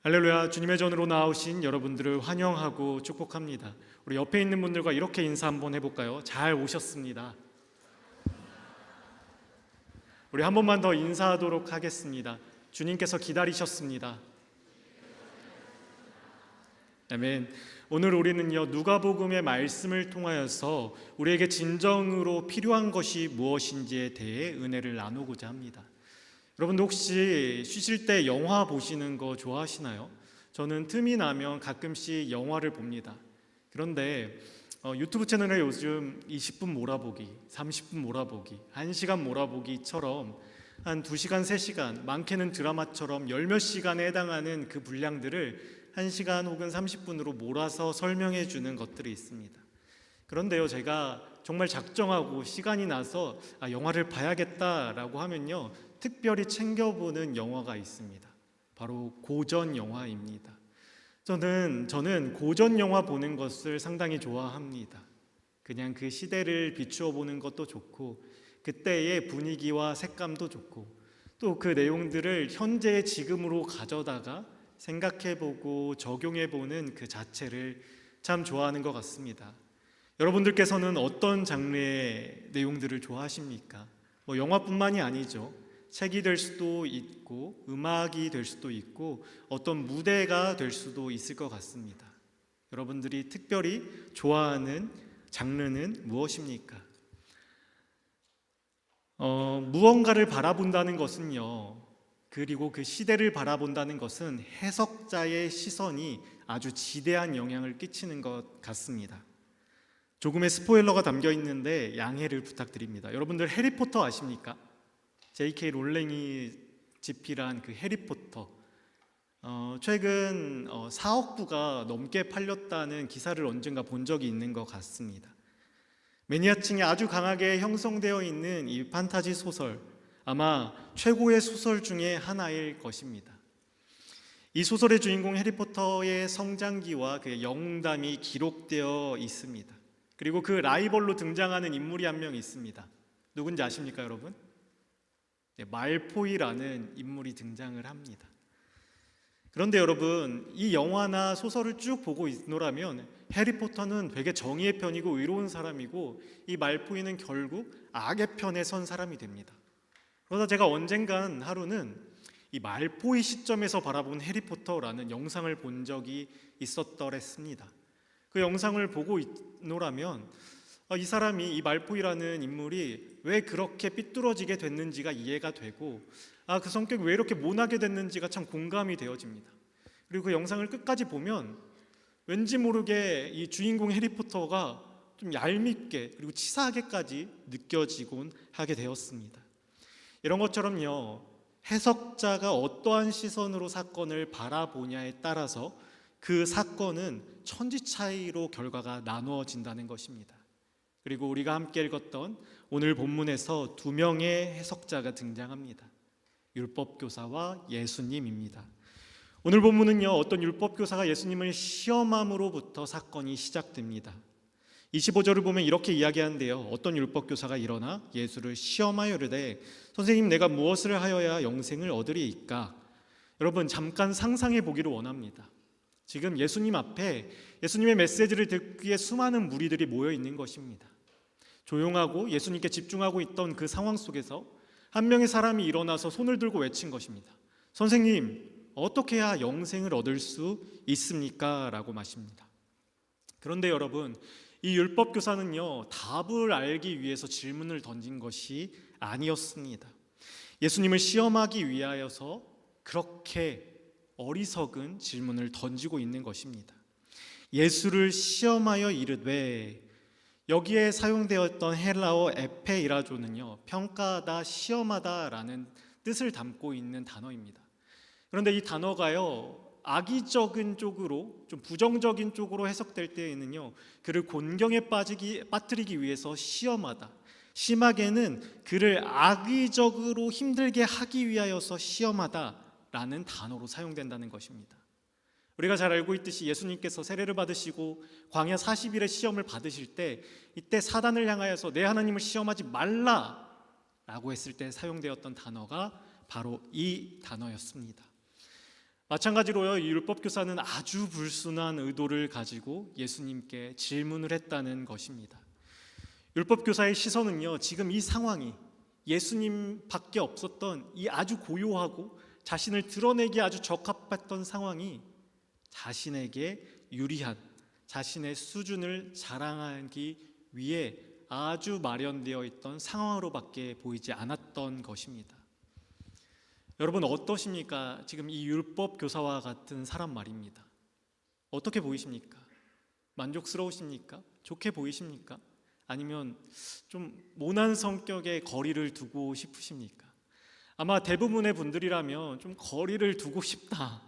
할렐루야. 주님의 전으로 나오신 여러분들을 환영하고 축복합니다. 우리 옆에 있는 분들과 이렇게 인사 한번 해볼까요? 잘 오셨습니다. 우리 한 번만 더 인사하도록 하겠습니다. 주님께서 기다리셨습니다. 아멘. 오늘 우리는요, 누가복음의 말씀을 통하여서 우리에게 진정으로 필요한 것이 무엇인지에 대해 은혜를 나누고자 합니다. 여러분도 혹시 쉬실 때 영화 보시는 거 좋아하시나요? 저는 틈이 나면 가끔씩 영화를 봅니다. 그런데 유튜브 채널에 요즘 20분 몰아보기, 30분 몰아보기, 1시간 몰아보기처럼 한 2시간, 3시간, 많게는 드라마처럼 열몇 시간에 해당하는 그 분량들을 1시간 혹은 30분으로 몰아서 설명해 주는 것들이 있습니다. 그런데요, 제가 정말 작정하고 시간이 나서 영화를 봐야겠다라고 하면요, 특별히 챙겨보는 영화가 있습니다. 바로 고전 영화입니다. 저는 고전 영화 보는 것을 상당히 좋아합니다. 그냥 그 시대를 비추어 보는 것도 좋고, 그때의 분위기와 색감도 좋고, 또 그 내용들을 현재의 지금으로 가져다가 생각해보고 적용해보는 그 자체를 참 좋아하는 것 같습니다. 여러분들께서는 어떤 장르의 내용들을 좋아하십니까? 영화뿐만이 아니죠. 책이 될 수도 있고, 음악이 될 수도 있고, 어떤 무대가 될 수도 있을 것 같습니다. 여러분들이 특별히 좋아하는 장르는 무엇입니까? 무언가를 바라본다는 것은요, 그리고 그 시대를 바라본다는 것은 해석자의 시선이 아주 지대한 영향을 끼치는 것 같습니다. 조금의 스포일러가 담겨 있는데 양해를 부탁드립니다. 여러분들 해리포터 아십니까? J.K. 롤링이 집필한 그 해리포터, 최근 4억 부가 넘게 팔렸다는 기사를 언젠가 본 적이 있는 것 같습니다. 매니아층이 아주 강하게 형성되어 있는 이 판타지 소설, 아마 최고의 소설 중에 하나일 것입니다. 이 소설의 주인공 해리포터의 성장기와 그의 영웅담이 기록되어 있습니다. 그리고 그 라이벌로 등장하는 인물이 한 명 있습니다. 누군지 아십니까, 여러분? 말포이라는 인물이 등장을 합니다. 그런데 여러분, 이 영화나 소설을 쭉 보고 있노라면 해리포터는 되게 정의의 편이고 의로운 사람이고, 이 말포이는 결국 악의 편에 선 사람이 됩니다. 그러다 제가 언젠간 하루는 이 말포이 시점에서 바라본 해리포터라는 영상을 본 적이 있었더랬습니다. 그 영상을 보고 있노라면 이 사람이, 이 말포이라는 인물이 왜 그렇게 삐뚤어지게 됐는지가 이해가 되고, 그 성격이 왜 이렇게 모나게 됐는지가 참 공감이 되어집니다. 그리고 그 영상을 끝까지 보면 왠지 모르게 이 주인공 해리포터가 좀 얄밉게 그리고 치사하게까지 느껴지곤 하게 되었습니다. 이런 것처럼요, 해석자가 어떠한 시선으로 사건을 바라보냐에 따라서 그 사건은 천지 차이로 결과가 나누어진다는 것입니다. 그리고 우리가 함께 읽었던 오늘 본문에서 2명의 해석자가 등장합니다. 율법교사와 예수님입니다. 오늘 본문은요, 어떤 율법교사가 예수님을 시험함으로부터 사건이 시작됩니다. 25절을 보면 이렇게 이야기하는데요, 어떤 율법교사가 일어나 예수를 시험하여 이르되 선생님, 내가 무엇을 하여야 영생을 얻으리이까? 여러분, 잠깐 상상해 보기를 원합니다. 지금 예수님 앞에 예수님의 메시지를 듣기에 수많은 무리들이 모여 있는 것입니다. 조용하고 예수님께 집중하고 있던 그 상황 속에서 한 명의 사람이 일어나서 손을 들고 외친 것입니다. 선생님, 어떻게 해야 영생을 얻을 수 있습니까? 라고 마십니다. 그런데 여러분, 이 율법교사는요, 답을 알기 위해서 질문을 던진 것이 아니었습니다. 예수님을 시험하기 위하여서 그렇게 어리석은 질문을 던지고 있는 것입니다. 예수를 시험하여 이르되, 여기에 사용되었던 헬라어 에페이라조는요, 평가하다, 시험하다라는 뜻을 담고 있는 단어입니다. 그런데 이 단어가요, 악의적인 쪽으로, 좀 부정적인 쪽으로 해석될 때에는요, 그를 곤경에 빠뜨리기 위해서 시험하다, 심하게는 그를 악의적으로 힘들게 하기 위하여서 시험하다라는 단어로 사용된다는 것입니다. 우리가 잘 알고 있듯이 예수님께서 세례를 받으시고 광야 40일의 시험을 받으실 때, 이때 사단을 향하여서 내 하나님을 시험하지 말라라고 했을 때 사용되었던 단어가 바로 이 단어였습니다. 마찬가지로요, 이 율법교사는 아주 불순한 의도를 가지고 예수님께 질문을 했다는 것입니다. 율법교사의 시선은요, 지금 이 상황이 예수님밖에 없었던 이 아주 고요하고 자신을 드러내기 아주 적합했던 상황이 자신에게 유리한, 자신의 수준을 자랑하기 위해 아주 마련되어 있던 상황으로밖에 보이지 않았던 것입니다. 여러분 어떠십니까? 지금 이 율법 교사와 같은 사람 말입니다. 어떻게 보이십니까? 만족스러우십니까? 좋게 보이십니까? 아니면 좀 모난 성격의 거리를 두고 싶으십니까? 아마 대부분의 분들이라면 좀 거리를 두고 싶다.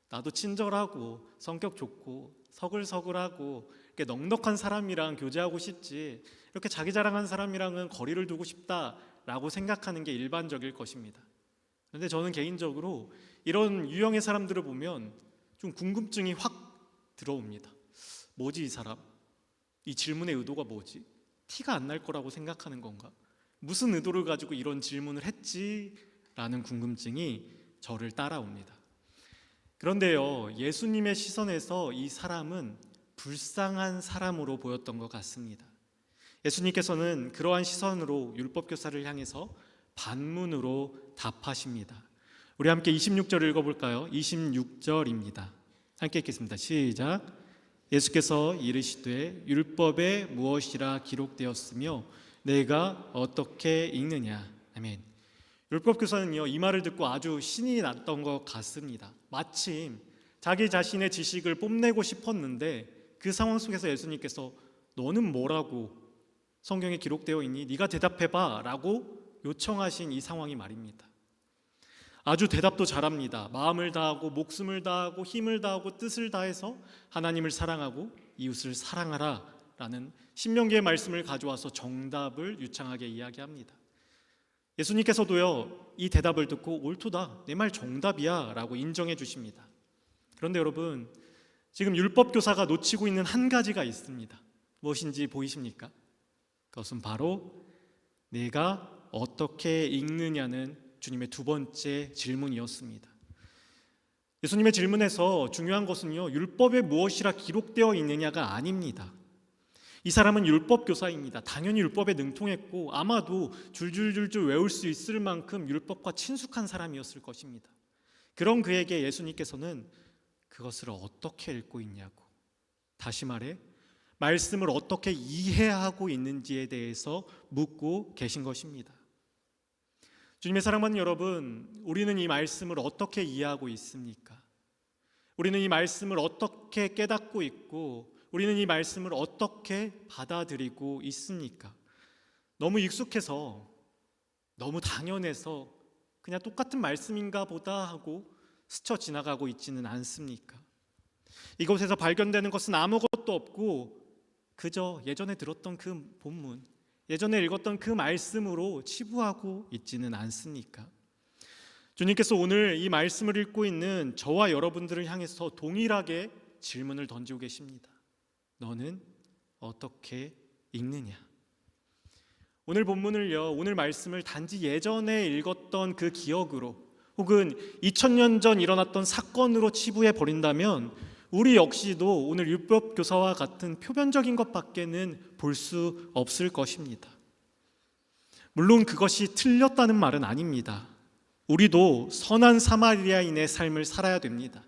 나도 친절하고 성격 좋고 서글서글하고 이렇게 넉넉한 사람이랑 교제하고 싶지, 이렇게 자기 자랑한 사람이랑은 거리를 두고 싶다라고 생각하는 게 일반적일 것입니다. 그런데 저는 개인적으로 이런 유형의 사람들을 보면 좀 궁금증이 확 들어옵니다. 뭐지 이 사람? 이 질문의 의도가 뭐지? 티가 안 날 거라고 생각하는 건가? 무슨 의도를 가지고 이런 질문을 했지? 라는 궁금증이 저를 따라옵니다. 그런데요, 예수님의 시선에서 이 사람은 불쌍한 사람으로 보였던 것 같습니다. 예수님께서는 그러한 시선으로 율법교사를 향해서 반문으로 답하십니다. 우리 함께 26절 읽어볼까요? 26절입니다. 함께 읽겠습니다. 시작. 예수께서 이르시되 율법에 무엇이라 기록되었으며 내가 어떻게 읽느냐. 아멘. 율법교사는요, 이 말을 듣고 아주 신이 났던 것 같습니다. 마침 자기 자신의 지식을 뽐내고 싶었는데 그 상황 속에서 예수님께서 너는 뭐라고 성경에 기록되어 있니? 네가 대답해봐 라고 요청하신 이 상황이 말입니다. 아주 대답도 잘합니다. 마음을 다하고 목숨을 다하고 힘을 다하고 뜻을 다해서 하나님을 사랑하고 이웃을 사랑하라 라는 신명기의 말씀을 가져와서 정답을 유창하게 이야기합니다. 예수님께서도요, 이 대답을 듣고 옳도다, 내 말 정답이야 라고 인정해 주십니다. 그런데 여러분, 지금 율법교사가 놓치고 있는 한 가지가 있습니다. 무엇인지 보이십니까? 그것은 바로 내가 어떻게 읽느냐는 주님의 두 번째 질문이었습니다. 예수님의 질문에서 중요한 것은요, 율법에 무엇이라 기록되어 있느냐가 아닙니다. 이 사람은 율법교사입니다. 당연히 율법에 능통했고 아마도 줄줄줄줄 외울 수 있을 만큼 율법과 친숙한 사람이었을 것입니다. 그런 그에게 예수님께서는 그것을 어떻게 읽고 있냐고, 다시 말해 말씀을 어떻게 이해하고 있는지에 대해서 묻고 계신 것입니다. 주님의 사랑하는 여러분, 우리는 이 말씀을 어떻게 이해하고 있습니까? 우리는 이 말씀을 어떻게 깨닫고 있고 우리는 이 말씀을 어떻게 받아들이고 있습니까? 너무 익숙해서, 너무 당연해서 그냥 똑같은 말씀인가 보다 하고 스쳐 지나가고 있지는 않습니까? 이곳에서 발견되는 것은 아무것도 없고 그저 예전에 들었던 그 본문, 예전에 읽었던 그 말씀으로 치부하고 있지는 않습니까? 주님께서 오늘 이 말씀을 읽고 있는 저와 여러분들을 향해서 동일하게 질문을 던지고 계십니다. 너는 어떻게 읽느냐? 오늘 본문을요, 오늘 말씀을 단지 예전에 읽었던 그 기억으로 혹은 2000년 전 일어났던 사건으로 치부해 버린다면 우리 역시도 오늘 율법교사와 같은 표면적인 것밖에는 볼 수 없을 것입니다. 물론 그것이 틀렸다는 말은 아닙니다. 우리도 선한 사마리아인의 삶을 살아야 됩니다.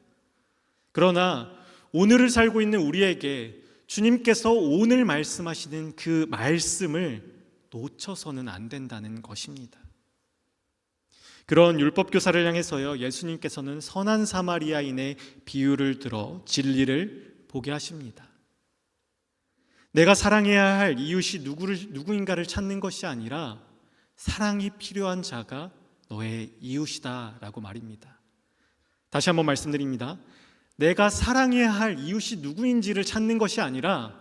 그러나 오늘을 살고 있는 우리에게 주님께서 오늘 말씀하시는 그 말씀을 놓쳐서는 안 된다는 것입니다. 그런 율법교사를 향해서요, 예수님께서는 선한 사마리아인의 비유를 들어 진리를 보게 하십니다. 내가 사랑해야 할 이웃이 누구인가를 찾는 것이 아니라 사랑이 필요한 자가 너의 이웃이다 라고 말입니다. 다시 한번 말씀드립니다. 내가 사랑해야 할 이웃이 누구인지를 찾는 것이 아니라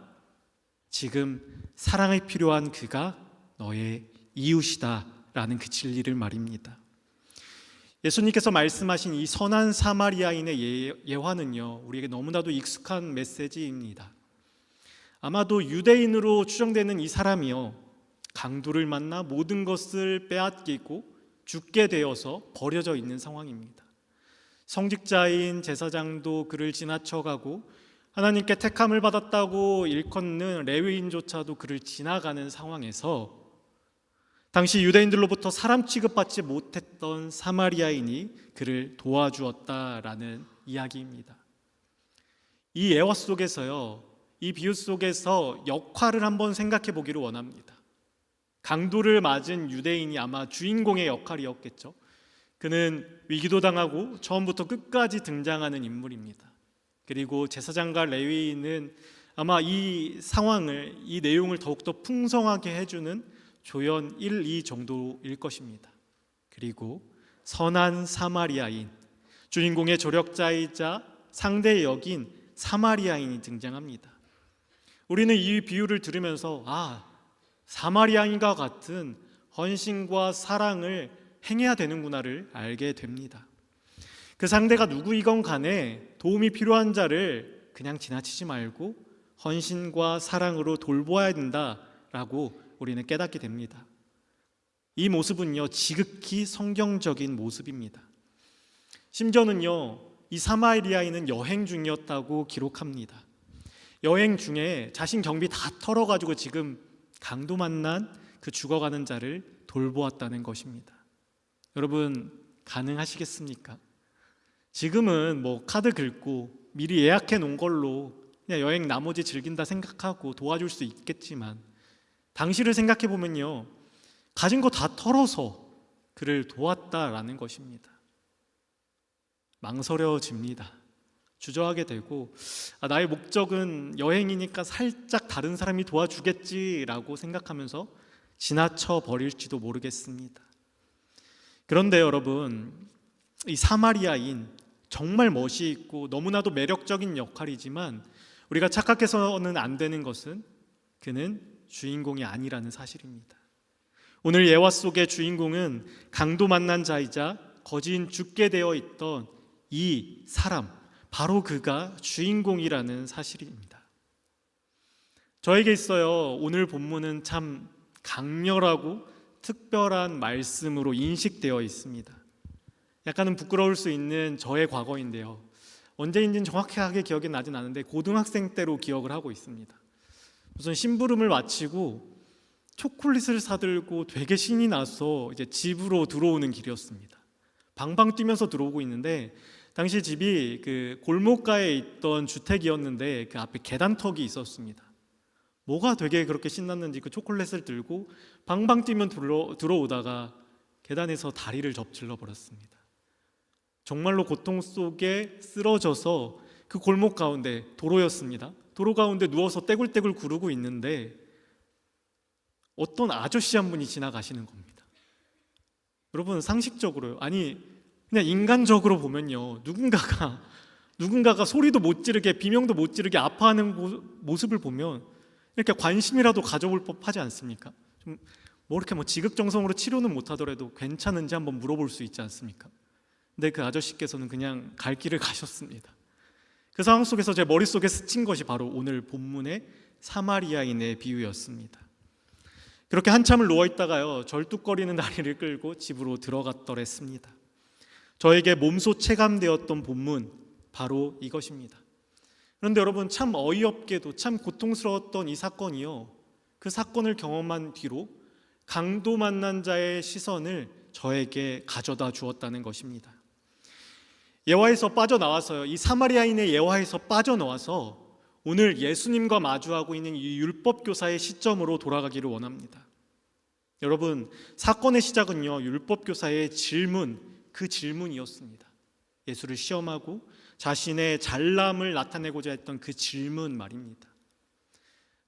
지금 사랑이 필요한 그가 너의 이웃이다 라는 그 진리를 말입니다. 예수님께서 말씀하신 이 선한 사마리아인의 예화는요, 우리에게 너무나도 익숙한 메시지입니다. 아마도 유대인으로 추정되는 이 사람이요, 강도를 만나 모든 것을 빼앗기고 죽게 되어서 버려져 있는 상황입니다. 성직자인 제사장도 그를 지나쳐가고 하나님께 택함을 받았다고 일컫는 레위인조차도 그를 지나가는 상황에서 당시 유대인들로부터 사람 취급받지 못했던 사마리아인이 그를 도와주었다라는 이야기입니다. 이 예화 속에서요, 이 비유 속에서 역할을 한번 생각해 보기를 원합니다. 강도를 맞은 유대인이 아마 주인공의 역할이었겠죠. 그는 위기도 당하고 처음부터 끝까지 등장하는 인물입니다. 그리고 제사장과 레위인은 아마 이 상황을, 이 내용을 더욱더 풍성하게 해주는 조연 1, 2 정도일 것입니다. 그리고 선한 사마리아인, 주인공의 조력자이자 상대 역인 사마리아인이 등장합니다. 우리는 이 비유를 들으면서 사마리아인과 같은 헌신과 사랑을 행해야 되는구나를 알게 됩니다. 그 상대가 누구이건 간에 도움이 필요한 자를 그냥 지나치지 말고 헌신과 사랑으로 돌보아야 된다라고 우리는 깨닫게 됩니다. 이 모습은요, 지극히 성경적인 모습입니다. 심지어는요, 이 사마리아인은 여행 중이었다고 기록합니다. 여행 중에 자신 경비 다 털어가지고 지금 강도 만난 그 죽어가는 자를 돌보았다는 것입니다. 여러분, 가능하시겠습니까? 지금은 카드 긁고 미리 예약해 놓은 걸로 그냥 여행 나머지 즐긴다 생각하고 도와줄 수 있겠지만, 당시를 생각해 보면요, 가진 거 다 털어서 그를 도왔다라는 것입니다. 망설여집니다. 주저하게 되고, 나의 목적은 여행이니까 살짝 다른 사람이 도와주겠지라고 생각하면서 지나쳐 버릴지도 모르겠습니다. 그런데 여러분, 이 사마리아인, 정말 멋이 있고 너무나도 매력적인 역할이지만 우리가 착각해서는 안 되는 것은 그는 주인공이 아니라는 사실입니다. 오늘 예화 속의 주인공은 강도 만난 자이자 거진 죽게 되어 있던 이 사람, 바로 그가 주인공이라는 사실입니다. 저에게 있어요, 오늘 본문은 참 강렬하고 특별한 말씀으로 인식되어 있습니다. 약간은 부끄러울 수 있는 저의 과거인데요, 언제인지는 정확하게 기억이 나진 않은데 고등학생 때로 기억을 하고 있습니다. 무슨 심부름을 마치고 초콜릿을 사들고 되게 신이 나서 이제 집으로 들어오는 길이었습니다. 방방 뛰면서 들어오고 있는데, 당시 집이 그 골목가에 있던 주택이었는데 그 앞에 계단턱이 있었습니다. 뭐가 되게 그렇게 신났는지 그 초콜릿을 들고 방방 뛰면 들어오다가 계단에서 다리를 접질러 버렸습니다. 정말로 고통 속에 쓰러져서 그 골목 가운데, 도로였습니다. 도로 가운데 누워서 떼굴떼굴 구르고 있는데 어떤 아저씨 한 분이 지나가시는 겁니다. 여러분, 상식적으로요, 아니 그냥 인간적으로 보면요, 누군가가 소리도 못 지르게, 비명도 못 지르게 아파하는 모습을 보면 이렇게 관심이라도 가져볼 법하지 않습니까? 좀 이렇게 지극정성으로 치료는 못하더라도 괜찮은지 한번 물어볼 수 있지 않습니까? 근데 그 아저씨께서는 그냥 갈 길을 가셨습니다. 그 상황 속에서 제 머릿속에 스친 것이 바로 오늘 본문의 사마리아인의 비유였습니다. 그렇게 한참을 누워있다가요, 절뚝거리는 다리를 끌고 집으로 들어갔더랬습니다. 저에게 몸소 체감되었던 본문, 바로 이것입니다. 그런데 여러분, 참 어이없게도 참 고통스러웠던 이 사건이요, 그 사건을 경험한 뒤로 강도 만난 자의 시선을 저에게 가져다 주었다는 것입니다. 예화에서 빠져나와서요, 이 사마리아인의 예화에서 빠져나와서 오늘 예수님과 마주하고 있는 이 율법교사의 시점으로 돌아가기를 원합니다. 여러분, 사건의 시작은요, 율법교사의 그 질문이었습니다. 예수를 시험하고 자신의 잘남을 나타내고자 했던 그 질문 말입니다.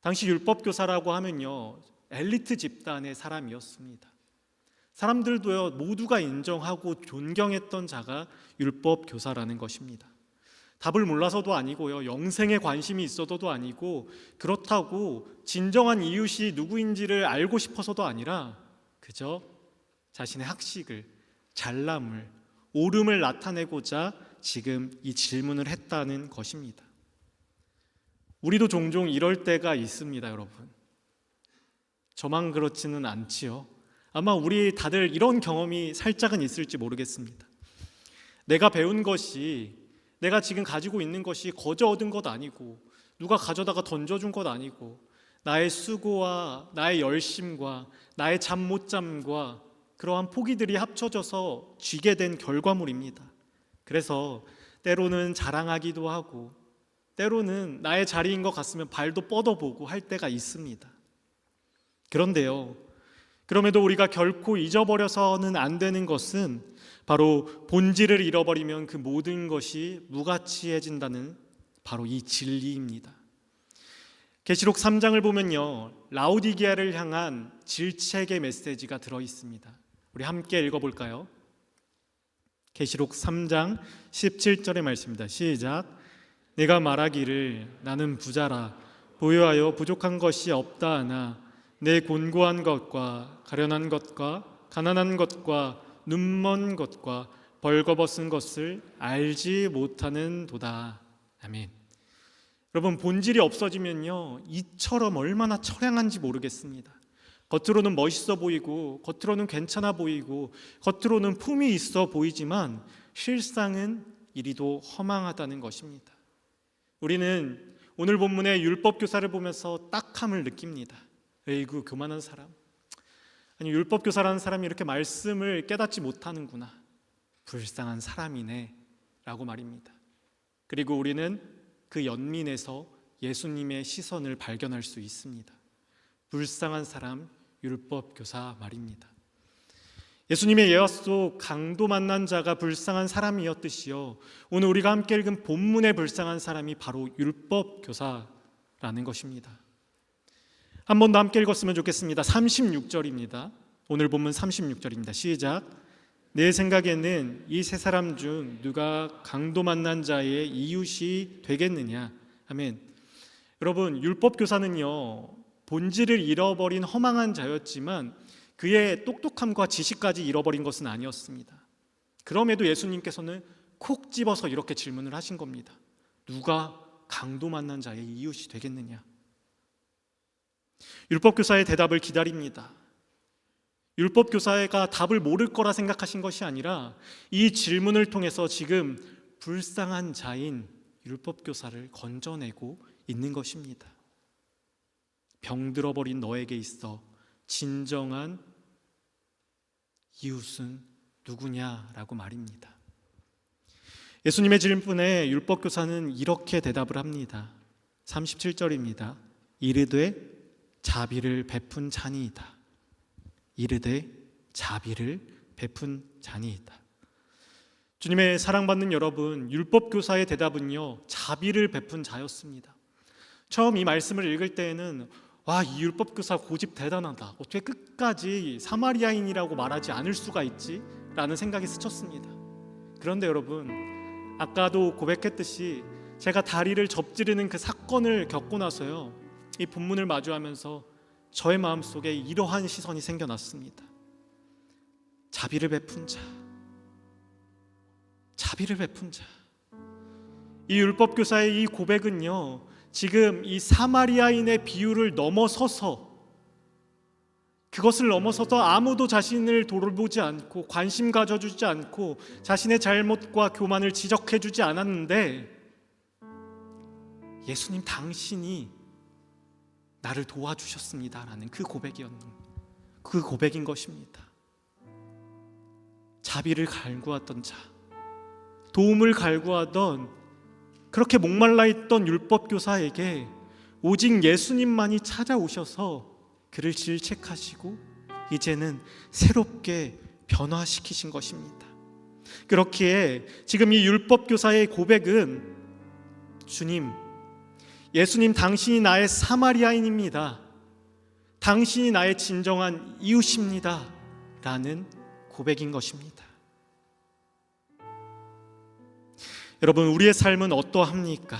당시 율법교사라고 하면요, 엘리트 집단의 사람이었습니다. 사람들도요, 모두가 인정하고 존경했던 자가 율법교사라는 것입니다. 답을 몰라서도 아니고요, 영생에 관심이 있어서도 아니고, 그렇다고 진정한 이웃이 누구인지를 알고 싶어서도 아니라 그저 자신의 학식을, 잘남을, 옳음을 나타내고자 지금 이 질문을 했다는 것입니다. 우리도 종종 이럴 때가 있습니다, 여러분. 저만 그렇지는 않지요. 아마 우리 다들 이런 경험이 살짝은 있을지 모르겠습니다. 내가 배운 것이, 내가 지금 가지고 있는 것이 거저 얻은 것 아니고 누가 가져다가 던져준 것 아니고 나의 수고와 나의 열심과 나의 잠 못 잠과 그러한 포기들이 합쳐져서 쥐게 된 결과물입니다. 그래서 때로는 자랑하기도 하고 때로는 나의 자리인 것 같으면 발도 뻗어보고 할 때가 있습니다. 그런데요, 그럼에도 우리가 결코 잊어버려서는 안 되는 것은 바로 본질을 잃어버리면 그 모든 것이 무가치해진다는 바로 이 진리입니다. 계시록 3장을 보면요, 라오디게아를 향한 질책의 메시지가 들어있습니다. 우리 함께 읽어볼까요? 계시록 3장 17절의 말씀입니다. 시작. 내가 말하기를 나는 부자라 보유하여 부족한 것이 없다 하나 내 곤고한 것과 가련한 것과 가난한 것과 눈먼 것과 벌거벗은 것을 알지 못하는 도다. 아멘. 여러분, 본질이 없어지면요, 이처럼 얼마나 처량한지 모르겠습니다. 겉으로는 멋있어 보이고 겉으로는 괜찮아 보이고 겉으로는 품이 있어 보이지만 실상은 이리도 허망하다는 것입니다. 우리는 오늘 본문의 율법교사를 보면서 딱함을 느낍니다. 에이구, 교만한 사람. 아니, 율법교사라는 사람이 이렇게 말씀을 깨닫지 못하는구나. 불쌍한 사람이네 라고 말입니다. 그리고 우리는 그 연민에서 예수님의 시선을 발견할 수 있습니다. 불쌍한 사람, 율법교사 말입니다. 예수님의 예화 속 강도 만난 자가 불쌍한 사람이었듯이요, 오늘 우리가 함께 읽은 본문의 불쌍한 사람이 바로 율법교사라는 것입니다. 한 번 더 함께 읽었으면 좋겠습니다. 36절입니다. 오늘 본문 36절입니다. 시작. 내 생각에는 이 세 사람 중 누가 강도 만난 자의 이웃이 되겠느냐. 아멘. 여러분, 율법교사는요, 본질을 잃어버린 허망한 자였지만 그의 똑똑함과 지식까지 잃어버린 것은 아니었습니다. 그럼에도 예수님께서는 콕 집어서 이렇게 질문을 하신 겁니다. 누가 강도 만난 자의 이웃이 되겠느냐. 율법교사의 대답을 기다립니다. 율법교사가 답을 모를 거라 생각하신 것이 아니라 이 질문을 통해서 지금 불쌍한 자인 율법교사를 건져내고 있는 것입니다. 병들어버린 너에게 있어 진정한 이웃은 누구냐라고 말입니다. 예수님의 질문에 율법교사는 이렇게 대답을 합니다. 37절입니다. 이르되 자비를 베푼 자니이다. 이르되 자비를 베푼 자니이다. 주님의 사랑받는 여러분, 율법교사의 대답은요, 자비를 베푼 자였습니다. 처음 이 말씀을 읽을 때에는 와, 이 율법교사 고집 대단하다. 어떻게 끝까지 사마리아인이라고 말하지 않을 수가 있지? 라는 생각이 스쳤습니다. 그런데 여러분, 아까도 고백했듯이 제가 다리를 접지르는 그 사건을 겪고 나서요, 이 본문을 마주하면서 저의 마음속에 이러한 시선이 생겨났습니다. 자비를 베푼 자, 자비를 베푼 자. 이 율법교사의 이 고백은요, 지금 이 사마리아인의 비유를 넘어서서, 그것을 넘어서서 아무도 자신을 돌보지 않고 관심 가져주지 않고 자신의 잘못과 교만을 지적해주지 않았는데 예수님 당신이 나를 도와주셨습니다라는 그 고백인 것입니다. 자비를 갈구하던 자, 도움을 갈구하던 그렇게 목말라 있던 율법교사에게 오직 예수님만이 찾아오셔서 그를 질책하시고 이제는 새롭게 변화시키신 것입니다. 그렇기에 지금 이 율법교사의 고백은 주님, 예수님 당신이 나의 사마리아인입니다. 당신이 나의 진정한 이웃입니다. 라는 고백인 것입니다. 여러분, 우리의 삶은 어떠합니까?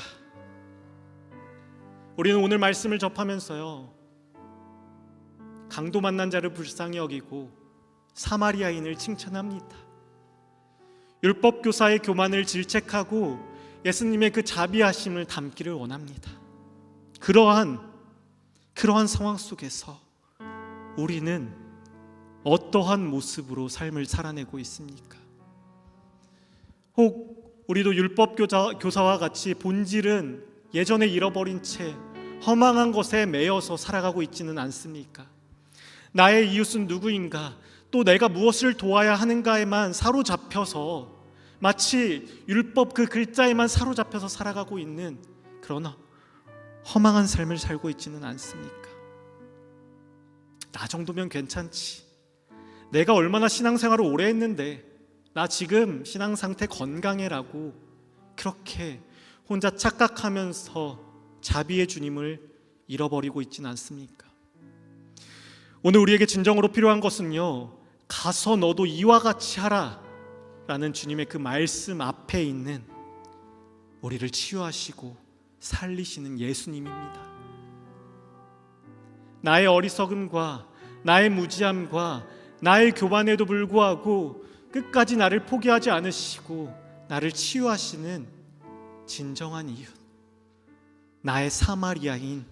우리는 오늘 말씀을 접하면서요, 강도 만난 자를 불쌍히 여기고 사마리아인을 칭찬합니다. 율법교사의 교만을 질책하고 예수님의 그 자비하심을 담기를 원합니다. 그러한 상황 속에서 우리는 어떠한 모습으로 삶을 살아내고 있습니까? 혹 우리도 율법 교사와 같이 본질은 예전에 잃어버린 채 허망한 것에 매여서 살아가고 있지는 않습니까? 나의 이웃은 누구인가, 또 내가 무엇을 도와야 하는가에만 사로잡혀서 마치 율법 그 글자에만 사로잡혀서 살아가고 있는 그런 허망한 삶을 살고 있지는 않습니까? 나 정도면 괜찮지. 내가 얼마나 신앙생활을 오래 했는데 나 지금 신앙 상태 건강해라고 그렇게 혼자 착각하면서 자비의 주님을 잃어버리고 있지는 않습니까? 오늘 우리에게 진정으로 필요한 것은요, 가서 너도 이와 같이 하라 라는 주님의 그 말씀 앞에 있는 우리를 치유하시고 살리시는 예수님입니다. 나의 어리석음과 나의 무지함과 나의 교만에도 불구하고 끝까지 나를 포기하지 않으시고 나를 치유하시는 진정한 이유, 나의 사마리아인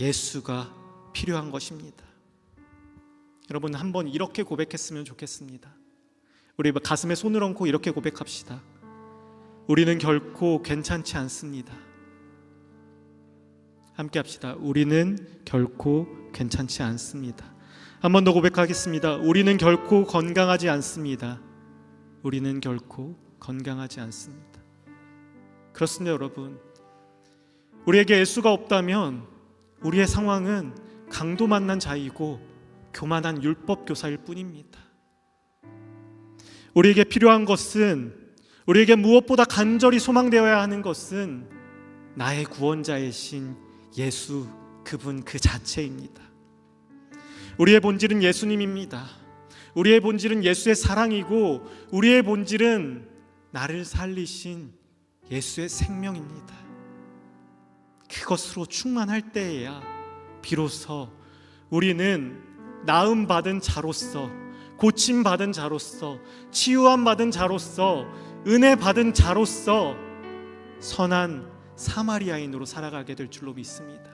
예수가 필요한 것입니다. 여러분, 한번 이렇게 고백했으면 좋겠습니다. 우리 가슴에 손을 얹고 이렇게 고백합시다. 우리는 결코 괜찮지 않습니다. 함께 합시다. 우리는 결코 괜찮지 않습니다. 한 번 더 고백하겠습니다. 우리는 결코 건강하지 않습니다. 우리는 결코 건강하지 않습니다. 그렇습니다, 여러분. 우리에게 예수가 없다면 우리의 상황은 강도 만난 자이고 교만한 율법 교사일 뿐입니다. 우리에게 필요한 것은, 우리에게 무엇보다 간절히 소망되어야 하는 것은 나의 구원자이신 예수, 그분 그 자체입니다. 우리의 본질은 예수님입니다. 우리의 본질은 예수의 사랑이고 우리의 본질은 나를 살리신 예수의 생명입니다. 그것으로 충만할 때에야 비로소 우리는 나음받은 자로서, 고침받은 자로서, 치유함받은 자로서, 은혜받은 자로서 선한 사마리아인으로 살아가게 될 줄로 믿습니다.